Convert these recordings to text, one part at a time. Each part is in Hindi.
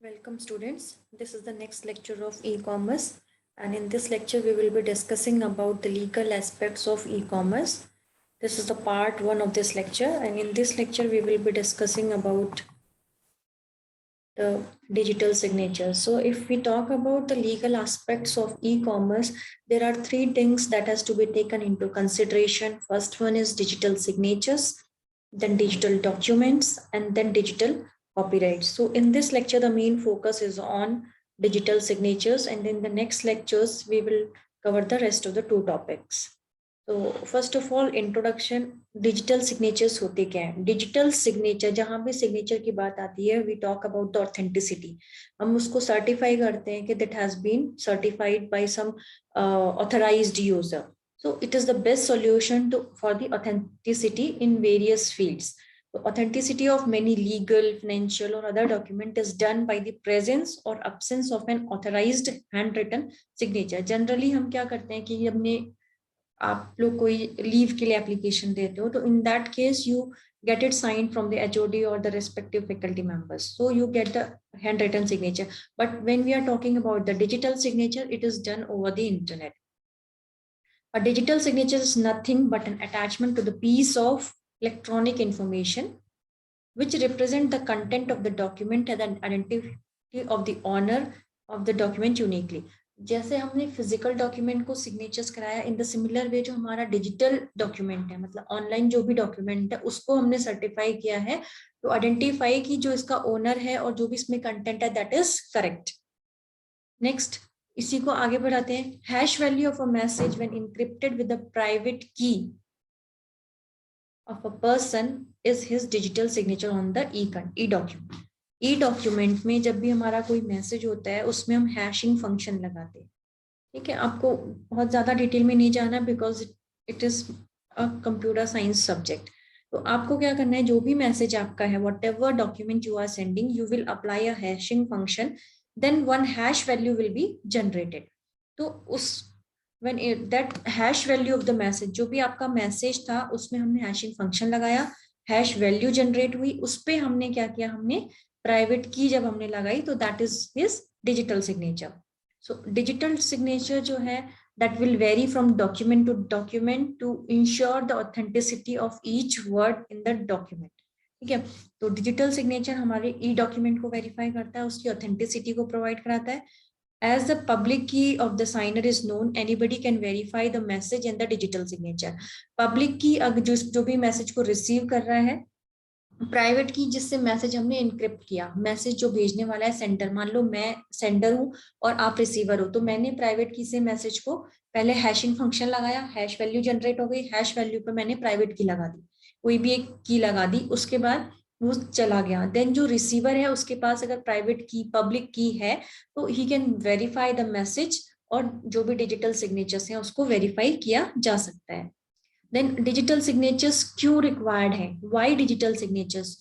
Welcome students. This is the next lecture of e-commerce, and in this lecture we will be discussing about the legal aspects of e-commerce. This is the part 1 of this lecture, and in this lecture we will be discussing about the digital signature. So if we talk about the legal aspects of e-commerce, there are three things that has to be taken into consideration. First one is digital signatures, then digital documents, and then digital copyright. So in this lecture, the main focus is on digital signatures, and in the next lectures, we will cover the rest of the two topics. तो first of all introduction, digital signatures होते क्या है? डिजिटल सिग्नेचर, जहां भी सिग्नेचर की बात आती है, we talk about the authenticity. हम उसको सर्टिफाई करते हैं कि that has been certified by some authorised user. So it is the best solution for the authenticity in various fields. The authenticity of many legal, financial or other document is done by the presence or absence of an authorized handwritten signature. Generally हम क्या करते हैं कि हमने आप लोग कोई लीव के लिए एप्लीकेशन देते हो, तो in that case you get it signed from the HOD or the respective faculty members. So you get the handwritten signature. But when we are talking about the digital signature, it is done over the internet. A digital signature is nothing but an attachment to the piece of electronic information which represent the content of the document and the identity of the owner of the document uniquely. जैसे हमने फिजिकल डॉक्यूमेंट को सिग्नेचर्स कराया, इन द सिमिलर वे जो हमारा डिजिटल डॉक्यूमेंट है, मतलब ऑनलाइन जो भी डॉक्यूमेंट है, उसको हमने सर्टिफाई किया है तो आइडेंटिफाई की जो इसका ओनर है और जो भी इसमें कंटेंट है दैट इज करेक्ट. नेक्स्ट, इसी को आगे बढ़ाते हैं. Hash value of a message when encrypted with the private की of a person is his digital signature on the e-document. ई-डॉक्यूमेंट में जब भी हमारा कोई मैसेज होता है उसमें हम हैशिंग फंक्शन लगाते हैं. ठीक है, आपको बहुत ज्यादा डिटेल में नहीं जाना because it is a computer science subject. तो आपको क्या करना है, जो भी मैसेज आपका है, whatever document you are sending, you will apply a hashing function, then one hash value will be generated. तो उस when that hash value of the message, जो भी आपका मैसेज था उसमें हमने हैशिंग फंक्शन लगाया, हैश वैल्यू जनरेट हुई, उस पे हमने क्या किया, हमने प्राइवेट की जब हमने लगाई तो that is his digital signature. So digital signature जो है that will vary from document to document to ensure the authenticity of each word in the document. ठीक है, तो डिजिटल सिग्नेचर हमारे ई डॉक्यूमेंट को वेरीफाई करता है, उसकी ऑथेंटिसिटी को प्रोवाइड कराता है. As the public key of the signer is known, anybody can verify the message and the digital signature. Public key अगर जो भी मैसेज को रिसीव कर रहा है, प्राइवेट की जिससे मैसेज हमने इनक्रिप्ट किया, मैसेज जो भेजने वाला है सेंडर, मान लो मैं सेंडर हूं और आप रिसीवर हो, तो मैंने प्राइवेट की से मैसेज को पहले हैशिंग फंक्शन लगाया, हैश वैल्यू जनरेट हो गई, हैश वैल्यू पर मैंने प्राइवेट की लगा दी, कोई भी एक की लगा दी, उसके बाद वो चला गया. देन जो रिसीवर है उसके पास अगर प्राइवेट की पब्लिक की है तो he can verify the message और जो भी डिजिटल सिग्नेचर्स हैं उसको वेरीफाई किया जा सकता है. Then digital signatures क्यों required है? Why digital signatures?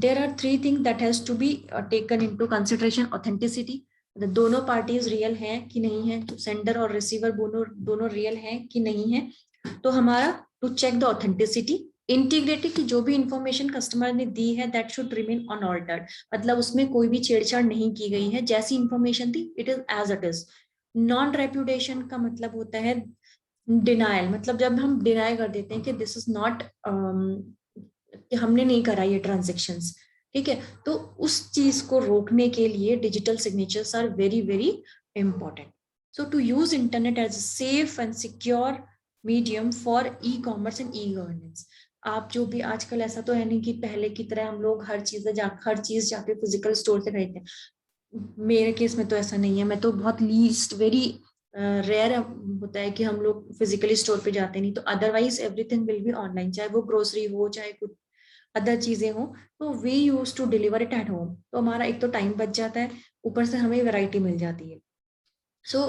There are three things that has to be taken into consideration. Authenticity, दोनों पार्टीज रियल हैं कि नहीं है, तो सेंडर और रिसीवर दोनों रियल हैं कि नहीं है. तो हमारा to check the authenticity. Integrity की जो भी इंफॉर्मेशन कस्टमर ने दी है दैट शुड रिमेन अनऑल्टर्ड, मतलब उसमें कोई भी छेड़छाड़ नहीं की गई है, जैसी इंफॉर्मेशन थी it is as it is. Non reputation का मतलब होता है डिनायल, मतलब जब हम डिनाई कर देते हैं कि दिस इज नॉट, कि हमने नहीं करा ये ट्रांजेक्शन्स. ठीक है, तो उस चीज को रोकने के लिए digital signatures are very very important. So to use internet as a safe and secure medium for e commerce and e governance. आप जो भी आजकल, ऐसा तो है नहीं कि पहले की तरह हम लोग हर चीज जाके फिजिकल स्टोर से खरीदते हैं. मेरे केस में तो ऐसा नहीं है, मैं तो बहुत लीस्ट वेरी रेयर होता है कि हम लोग फिजिकली स्टोर पे जाते नहीं, तो otherwise everything will be online, चाहे वो ग्रोसरी हो चाहे कुछ अदर चीजें हो, तो we use to deliver it at home. तो हमारा एक तो टाइम बच जाता है, ऊपर से हमें वैरायटी मिल जाती है. So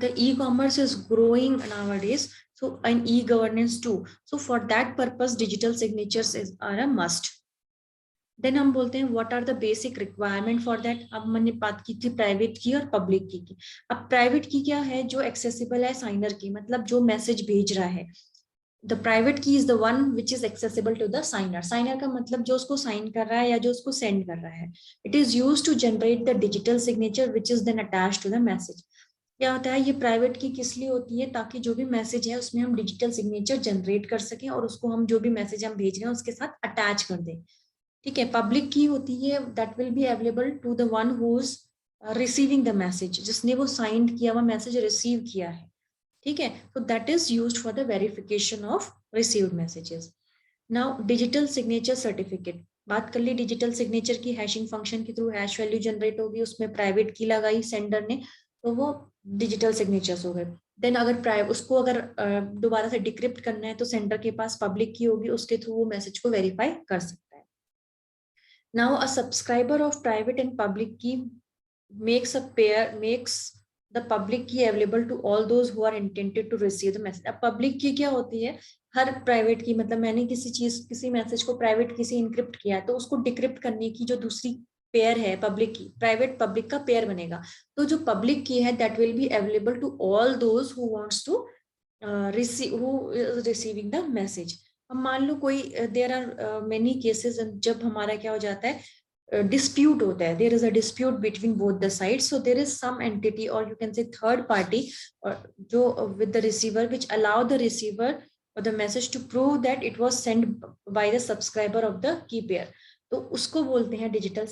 the e-commerce is growing nowadays, so and e-governance too. So for that purpose digital signatures are a must. Then हम बोलते हैं what are the basic requirement for that. अब मैंने बात की थी प्राइवेट की और पब्लिक की. अब प्राइवेट की क्या है, जो एक्सेसिबल है साइनर की, मतलब जो मैसेज भेज रहा है the private key is the one which is accessible to the signer. Signer का मतलब जो उसको साइन कर रहा है या जो उसको सेंड कर रहा है। It is use to generate the digital signature which is then attach to the message. क्या होता है, ये प्राइवेट की किस लिए होती है, ताकि जो भी मैसेज है उसमें हम डिजिटल सिग्नेचर जनरेट कर सकें और उसको हम जो भी मैसेज हम भेज रहे हैं उसके साथ अटैच कर दें। ठीक है। पब्लिक की होती है that will be available to the one who is receiving the message, जिसने वो साइंड किया हुआ मैसेज रिसीव किया है। ठीक है। तो that is used for the verification of received messages. Now digital signature certificate, बात कर ली डिजिटल सिग्नेचर की। हैशिंग फंक्शन के थ्रू हैश वैल्यू जनरेट होगी, उसमें प्राइवेट की लगाई सेंडर ने, तो वो डिजिटल सिग्नेचर्स हो गए। देन अगर उसको अगर दोबारा से डिक्रिप्ट करना है तो सेंडर के पास पब्लिक की होगी, उसके थ्रू वो मैसेज को वेरीफाई कर सकता है। Now a subscriber of private and public की makes the public key available to all those who are intended to receive the message। अब पब्लिक की क्या होती है, हर प्राइवेट की मतलब मैंने किसी मैसेज को प्राइवेट की से इनक्रिप्ट किया है तो उसको डिक्रिप्ट करने की जो दूसरी पेयर है पब्लिक की, प्राइवेट पब्लिक का पेयर बनेगा। तो जो पब्लिक की है that will be available to all those who wants to receiving the message. अब मान लो कोई देयर आर मेनी केसेस जब हमारा क्या हो जाता है, dispute होता है, there is a dispute between both the sides, so there is some entity or you can say third party or जो with the receiver which allow the receiver or the message to prove that it was sent by the subscriber of the key pair। तो उसको बोलते हैं डिजिटल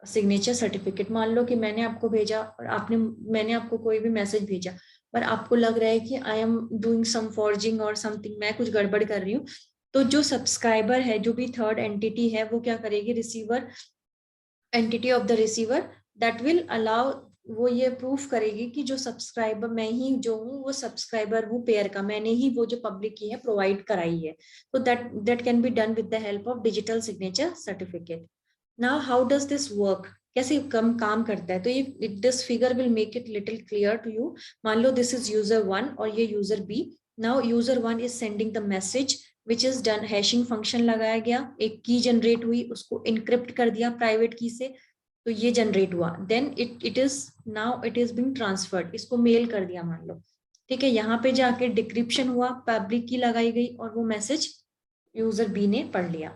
सिग्नेचर सर्टिफिकेट। मान लो कि मैंने आपको भेजा और मैंने आपको कोई भी मैसेज भेजा पर आपको लग रहा है कि I am doing some forging और समथिंग, मैं कुछ गड़बड़ कर रही हूँ, तो जो सब्सक्राइबर है, जो भी थर्ड एंटिटी है, वो क्या करेगी, receiver entity of the receiver that will allow, वो ये प्रूफ करेगी कि जो सब्सक्राइबर मैं ही जो हूँ, वो सब्सक्राइबर हूँ पेयर का, मैंने ही वो जो पब्लिक की है प्रोवाइड कराई है। तो that can be done with the help of digital signature certificate. Now how does this work, कैसे काम करता है, तो ये this figure will make it little clear to you. मान लो दिस इज यूजर 1 और ये user B. Now user 1 is sending the message which is done, hashing function लगाया गया, एक की जनरेट हुई, उसको इनक्रिप्ट कर दिया प्राइवेट की से, तो ये जनरेट हुआ। Then it is now it is being transferred, इसको मेल कर दिया मान लो। ठीक है। यहाँ पे जाके डिक्रिप्शन हुआ, पब्लिक की लगाई गई और वो मैसेज यूजर बी ने पढ़ लिया।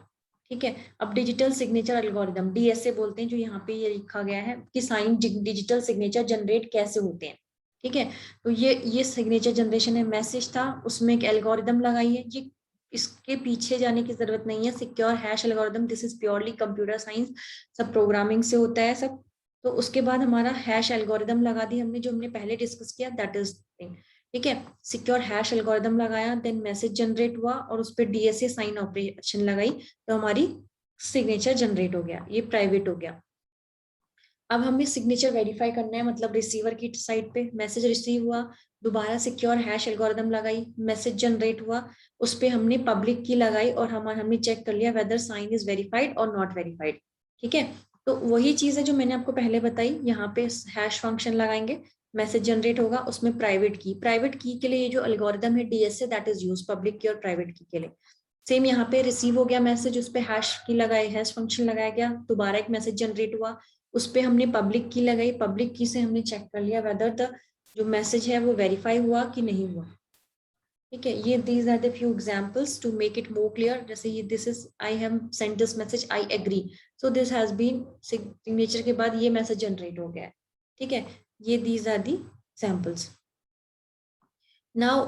ठीक है। अब डिजिटल सिग्नेचर एल्गोरिदम, डीएसए बोलते हैं, जो यहाँ पे ये लिखा गया है कि साइन डिजिटल सिग्नेचर जनरेट कैसे होते हैं। ठीक है। तो ये सिग्नेचर जनरेशन है, मैसेज था, उसमें एक एल्गोरिदम लगाई है, ये इसके पीछे जाने की जरूरत नहीं है। Secure hash algorithm, this is purely computer science, सब प्रोग्रामिंग से होता है सब। तो उसके बाद हमारा हैश एल्गोरिदम लगा दी हमने, जो हमने पहले डिस्कस किया, दैट इज थिंग। ठीक है। सिक्योर हैश एल्गोरिदम लगाया, देन मैसेज जनरेट हुआ और उस पर डीएसए साइन ऑपरेशन लगाई, तो हमारी सिग्नेचर जनरेट हो गया, ये प्राइवेट हो गया। अब हमें सिग्नेचर वेरीफाई करना है, मतलब रिसीवर की साइड पे मैसेज रिसीव हुआ, दोबारा सिक्योर हैश एल्गोरिदम लगाई, मैसेज जनरेट हुआ, उस पर हमने पब्लिक की लगाई और हमने चेक कर लिया वेदर साइन इज वेरीफाइड और नॉट वेरीफाइड। ठीक है। तो वही चीज है जो मैंने आपको पहले बताई, यहाँ पे हैश फंक्शन लगाएंगे, मैसेज जनरेट होगा, उसमें प्राइवेट की के लिए ये जो एल्गोरिदम है DSA that is use public की और प्राइवेट की के लिए। सेम यहाँ पे रिसीव हो गया मैसेज, उस पर हैश की लगाई, हैश फंक्शन लगाया गया, दोबारा एक मैसेज जनरेट हुआ, उस पर हमने पब्लिक की लगाई, पब्लिक की से हमने चेक कर लिया वेदर द जो मैसेज है वो वेरीफाई हुआ कि नहीं हुआ। ठीक है। ये these are the few examples to make it more clear. जैसे ये this is I have sent this message, I agree, so this has been, signature के बाद ये मैसेज जनरेट हो गया है। ठीक है। ये these are the examples. Now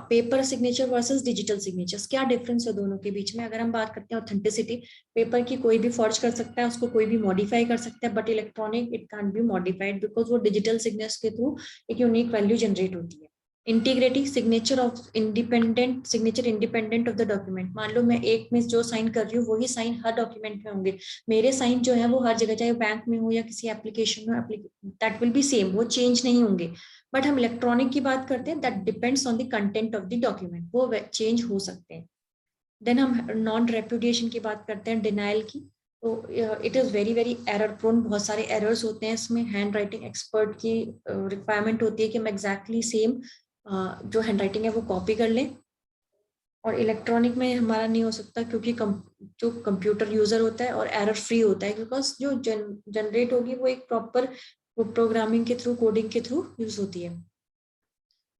paper signature versus digital signatures, क्या डिफरेंस है दोनों के बीच में। अगर हम बात करते हैं ऑथेंटिसिटी, पेपर की कोई भी फॉर्ज कर सकता है, उसको कोई भी मॉडिफाई कर सकता है, but electronic it can't be modified because वो डिजिटल सिग्नेचर के थ्रू एक यूनिक वैल्यू जनरेट होती है। Integrity, signature of independent, signature independent of the document. मान लो मैं एक में जो साइन कर रही हूँ वही साइन हर डॉक्यूमेंट में होंगे, मेरे साइन जो है वो हर जगह, चाहे बैंक में हो या किसी एप्लीकेशन में, दैट विल बी सेम, वो चेंज नहीं होंगे। बट हम इलेक्ट्रॉनिक की बात करते हैं, that depends on the content of the document, वो चेंज हो सकते हैं। देन हम नॉन रेपुडिएशन की बात करते हैं, डिनाइल की। तो it is very very error prone, बहुत सारे एरर्स होते हैं इसमें। हैंड राइटिंग एक्सपर्ट की रिक्वायरमेंट होती है कि हम एग्जैक्टली सेम जो हैंड राइटिंग है वो कॉपी कर लें, और इलेक्ट्रॉनिक में हमारा नहीं हो सकता क्योंकि जो कंप्यूटर यूजर होता है और एरर फ्री होता है, बिकॉज जो जनरेट होगी वो एक प्रॉपर प्रोग्रामिंग के थ्रू, कोडिंग के थ्रू यूज होती है।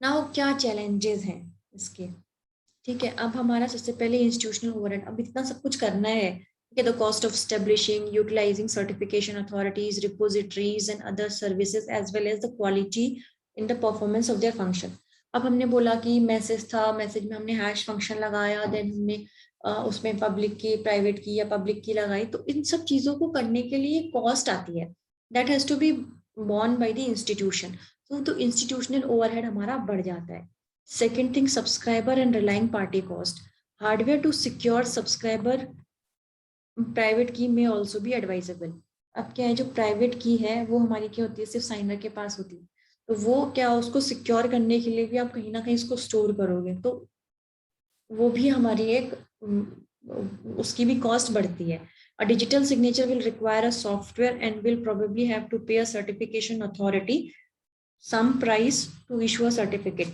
नाउ क्या चैलेंजेस हैं इसके, ठीक है, अब हमारा सबसे पहले इंस्टीट्यूशनल ओवरहेड, अब इतना सब कुछ करना है, ठीक है, the cost of establishing utilising certification authorities repositories and other services as well as the quality in the performance of their function. अब हमने बोला कि मैसेज था, मैसेज में हमने हैश फंक्शन लगाया, देन हमने उसमें पब्लिक की, प्राइवेट की या पब्लिक की लगाई, तो इन सब चीजों को करने के लिए कॉस्ट आती है, that has to be borne by the institution, तो इंस्टीट्यूशनल ओवरहेड हमारा बढ़ जाता है। Second thing, subscriber and relying party cost. Hardware to secure subscriber private key may also be advisable. अब क्या है, जो प्राइवेट की है वो हमारी क्या होती है, सिर्फ साइनर के पास होती है, तो वो क्या, उसको सिक्योर करने के लिए भी आप कहीं ना कहीं इसको स्टोर करोगे, तो वो भी हमारी एक उसकी भी कॉस्ट बढ़ती है। A digital signature will require a software and will probably have to pay a certification authority some price to issue a certificate.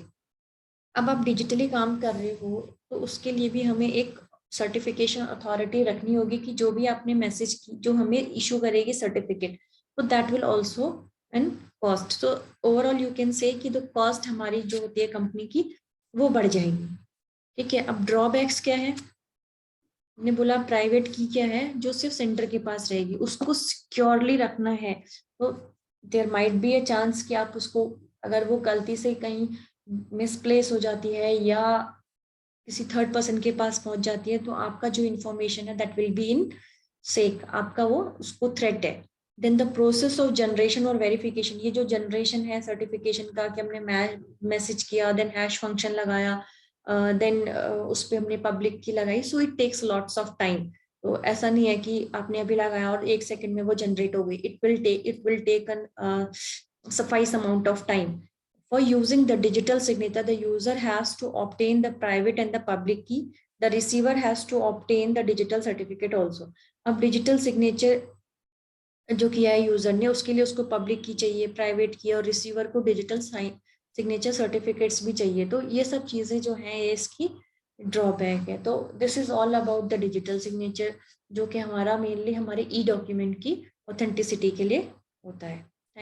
अब आप डिजिटली काम कर रहे हो तो उसके लिए भी हमें एक सर्टिफिकेशन अथॉरिटी रखनी होगी कि जो भी आपने मैसेज की, जो हमें इशू करेगी सर्टिफिकेट, तो that will also and cost. So overall you can say कि द कॉस्ट हमारी जो होती है कंपनी की वो बढ़ जाएगी। ठीक है, अब ड्रॉबैक्स क्या है, ने बोला प्राइवेट की क्या है, जो सिर्फ सेंटर के पास रहेगी, उसको सिक्योरली रखना है, तो there might be a chance कि आप उसको, अगर वो गलती से कहीं मिसप्लेस हो जाती है या किसी थर्ड पर्सन के पास पहुंच जाती है, तो आपका जो इन्फॉर्मेशन है that will be in sec, आपका वो उसको थ्रेट है। Then the process of generation और वेरिफिकेशन, ये जो जनरेशन है सर्टिफिकेशन का कि हमने मैसेज किया, देन हैश फंक्शन लगाया, देन उस पर हमने पब्लिक की लगाई, so it takes lots of time. तो ऐसा नहीं है कि आपने अभी लगाया और 1 सेकंड में वो जनरेट हो गई, it will take an suffice amount of time. For using the digital signature, the user has to obtain the private and the public key. The receiver has to obtain the digital certificate also. अब digital signature जो किया है यूजर ने, उसके लिए उसको पब्लिक की चाहिए, प्राइवेट की, और रिसीवर को डिजिटल सिग्नेचर सर्टिफिकेट्स भी चाहिए। तो ये सब चीजें जो हैं ये इसकी ड्रॉबैक है। तो this is all about the digital signature, जो कि हमारा मेनली हमारे ई डॉक्यूमेंट की ऑथेंटिसिटी के लिए होता है।